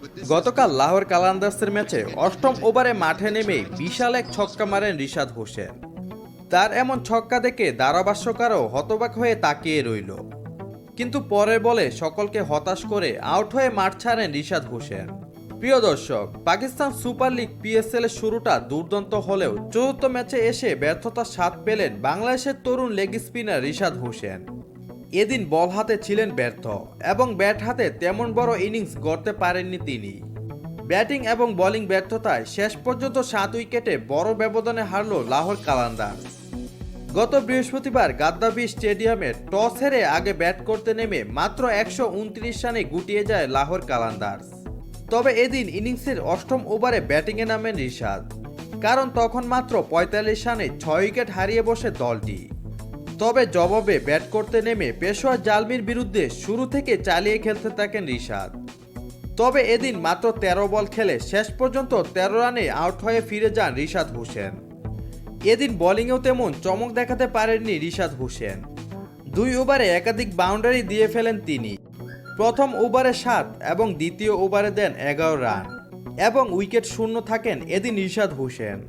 গতকাল লাহোর কালান্দার্সের ম্যাচে অষ্টম ওভারে মাঠে নেমে বিশাল এক ছক্কা মারেন রিশাদ হোসেন। তার এমন ছক্কা দেখে ধারাভাষ্যকারও হতবাক হয়ে তাকিয়ে রইল। কিন্তু পরের বলে সকলকে হতাশ করে আউট হয়ে মাঠ ছাড়েন রিশাদ হোসেন। প্রিয় দর্শক, পাকিস্তান সুপার লিগ পিএসএল এর শুরুটা দুর্দান্ত হলেও চতুর্থ ম্যাচে এসে ব্যর্থতার স্বাদ পেলেন বাংলাদেশের তরুণ লেগ স্পিনার রিশাদ হোসেন। এদিন বল হাতে ছিলেন ব্যর্থ এবং ব্যাট হাতে তেমন বড় ইনিংস গড়তে পারেননি তিনি। ব্যাটিং এবং বোলিং ব্যর্থতায় শেষ পর্যন্ত 7 উইকেটে বড় ব্যবধানে হারল লাহোর কালান্দার্স। গত বৃহস্পতিবার গাদ্দাফি স্টেডিয়ামে টস হেরে আগে ব্যাট করতে নেমে মাত্র 129 রানে গুটিয়ে যায় লাহোর কালান্দার্স। তবে এদিন ইনিংসের অষ্টম ওভারে ব্যাটিংয়ে নামেন রিশাদ, কারণ তখন মাত্র 45 রানে 6 উইকেট হারিয়ে বসে দলটি। তবে জবাবে ব্যাট করতে নেমে পেশোয়ার জালমির বিরুদ্ধে শুরু থেকে চালিয়ে খেলতে থাকেন রিশাদ। তবে এদিন মাত্র 13 বল খেলে শেষ পর্যন্ত 13 রানে আউট হয়ে ফিরে যান রিশাদ হোসেন। এদিন বোলিংয়েও তেমন চমক দেখাতে পারেননি রিশাদ হোসেন। 2 ওভারে একাধিক বাউন্ডারি দিয়ে ফেলেন তিনি। প্রথম ওভারে 7 এবং দ্বিতীয় ওভারে দেন 11 রান এবং উইকেট শূন্য থাকেন এদিন রিশাদ হোসেন।